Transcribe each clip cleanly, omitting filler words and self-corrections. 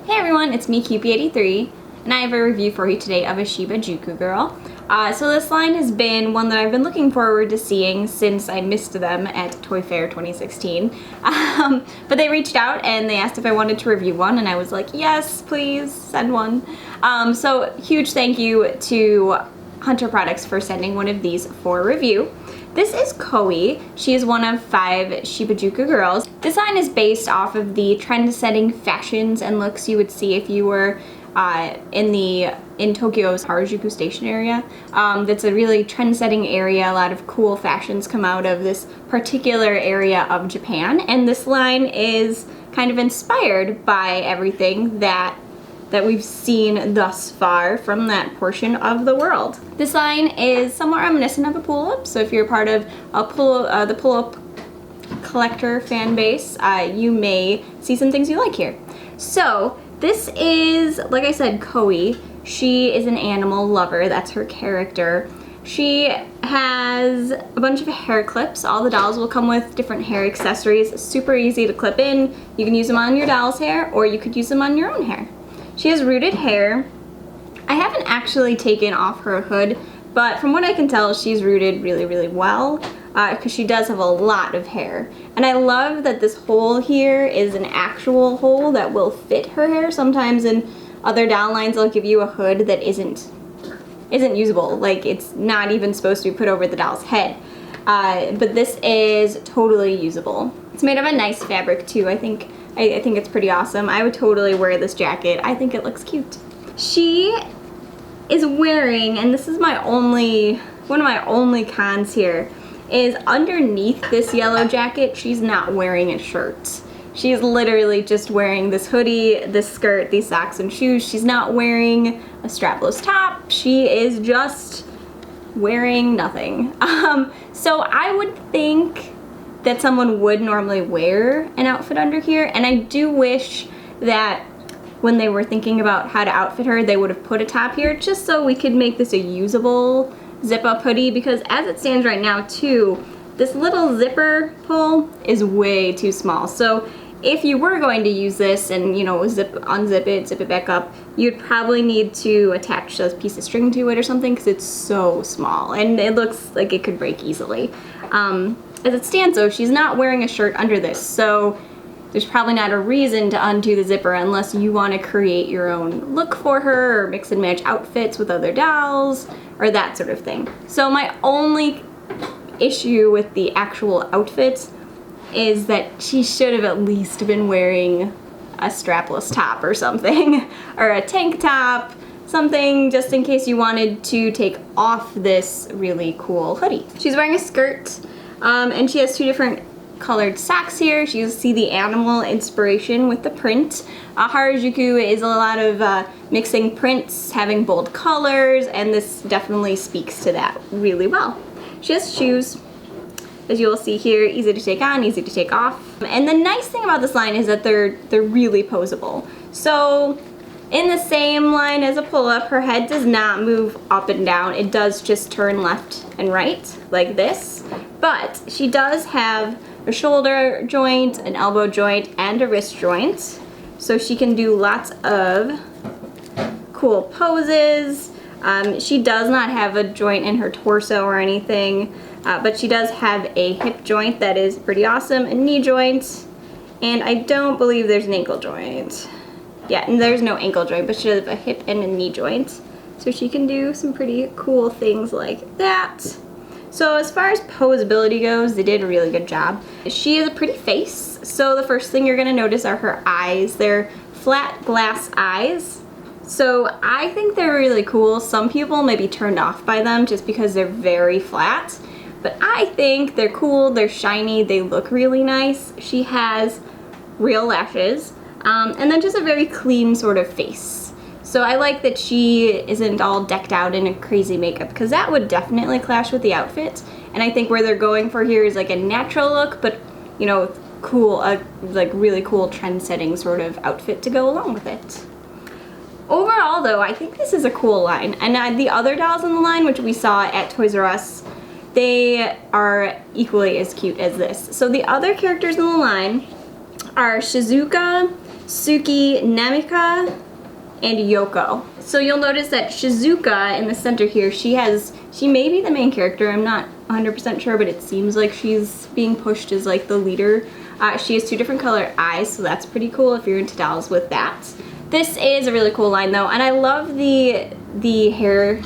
Hey everyone, it's me, Cupie83, and I have a review for you today of a Shibajuku Girl. So this line has been one that I've been looking forward to seeing since I missed them at Toy Fair 2016. But they reached out and they asked if I wanted to review one, and I was like, yes, please, send one. So huge thank you to Hunter Products for sending one of these for review. This is Koi. She is one of 5 Shibajuku girls. This line is based off of the trend-setting fashions and looks you would see if you were in Tokyo's Harajuku Station area. That's a really trend-setting area. A lot of cool fashions come out of this particular area of Japan, and this line is kind of inspired by everything that we've seen thus far from that portion of the world. This line is somewhat reminiscent of a pull-up, so if you're part of the pull-up collector fan base, you may see some things you like here. So this is, like I said, Koi. She is an animal lover. That's her character. She has a bunch of hair clips. All the dolls will come with different hair accessories. Super easy to clip in. You can use them on your doll's hair, or you could use them on your own hair. She has rooted hair. I haven't actually taken off her hood, but from what I can tell, she's rooted really, really well, because she does have a lot of hair. And I love that this hole here is an actual hole that will fit her hair. Sometimes in other doll lines, they'll give you a hood that isn't usable, like it's not even supposed to be put over the doll's head. But this is totally usable. It's made of a nice fabric too. I think it's pretty awesome. I would totally wear this jacket. I think it looks cute. She is wearing, and this is one of my only cons here, is underneath this yellow jacket, she's not wearing a shirt. She's literally just wearing this hoodie, this skirt, these socks and shoes. She's not wearing a strapless top. She is just wearing nothing. So I would think that someone would normally wear an outfit under here, and I do wish that when they were thinking about how to outfit her, they would have put a top here just so we could make this a usable zip-up hoodie, because as it stands right now too, this little zipper pull is way too small. So if you were going to use this and, you know, unzip it, zip it back up, you'd probably need to attach a piece of string to it or something, because it's so small and it looks like it could break easily. As it stands though, she's not wearing a shirt under this, so there's probably not a reason to undo the zipper unless you want to create your own look for her or mix and match outfits with other dolls or that sort of thing. So my only issue with the actual outfit is that she should have at least been wearing a strapless top or something, or a tank top, something just in case you wanted to take off this really cool hoodie. She's wearing a skirt, and she has 2 different colored socks here. You see the animal inspiration with the print. Harajuku is a lot of mixing prints, having bold colors, and this definitely speaks to that really well. She has shoes, as you will see here, easy to take on, easy to take off. And the nice thing about this line is that they're really posable. So in the same line as a pull-up, her head does not move up and down. It does just turn left and right like this. But she does have a shoulder joint, an elbow joint, and a wrist joint. So she can do lots of cool poses. She does not have a joint in her torso or anything, but she does have a hip joint that is pretty awesome, a knee joint, and I don't believe there's an ankle joint. Yeah, and there's no ankle joint, but she does have a hip and a knee joint. So she can do some pretty cool things like that. So as far as posability goes, they did a really good job. She has a pretty face, so the first thing you're gonna notice are her eyes. They're flat glass eyes. So I think they're really cool. Some people may be turned off by them just because they're very flat, but I think they're cool, they're shiny, they look really nice. She has real lashes, and then just a very clean sort of face. So I like that she isn't all decked out in a crazy makeup, because that would definitely clash with the outfit. And I think where they're going for here is like a natural look, but you know, cool, like really cool trend-setting sort of outfit to go along with it. Overall though, I think this is a cool line. And the other dolls in the line, which we saw at Toys R Us, they are equally as cute as this. So the other characters in the line are Shizuka, Suki, Namika, and Yoko. So you'll notice that Shizuka in the center here, she may be the main character. I'm not 100% sure, but it seems like she's being pushed as like the leader. She has 2 different colored eyes, so that's pretty cool if you're into dolls with that. This is a really cool line though, and I love the hair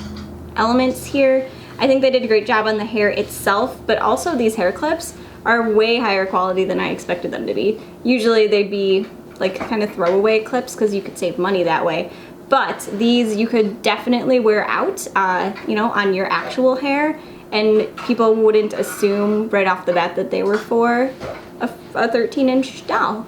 elements here. I think they did a great job on the hair itself, but also these hair clips are way higher quality than I expected them to be. Usually they'd be like kind of throwaway clips because you could save money that way. But these you could definitely wear out, you know, on your actual hair, and people wouldn't assume right off the bat that they were for a 13-inch doll.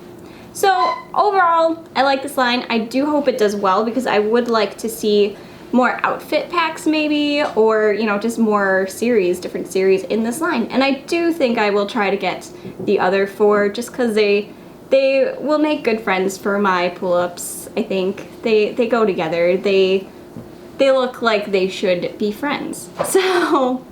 So overall, I like this line. I do hope it does well because I would like to see more outfit packs maybe, or you know, just more series, different series in this line. And I do think I will try to get the other 4 just because they will make good friends for my pull-ups. I think they go together. They look like they should be friends. So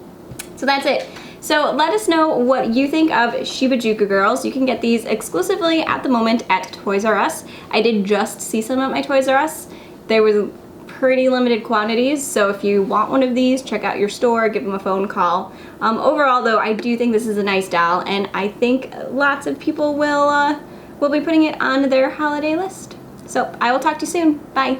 that's it. So let us know what you think of Shibajuku Girls. You can get these exclusively at the moment at Toys R Us. I did just see some at my Toys R Us. There was pretty limited quantities, so if you want one of these, check out your store, give them a phone call. Overall though, I do think this is a nice doll, and I think lots of people will be putting it on their holiday list. So I will talk to you soon. Bye.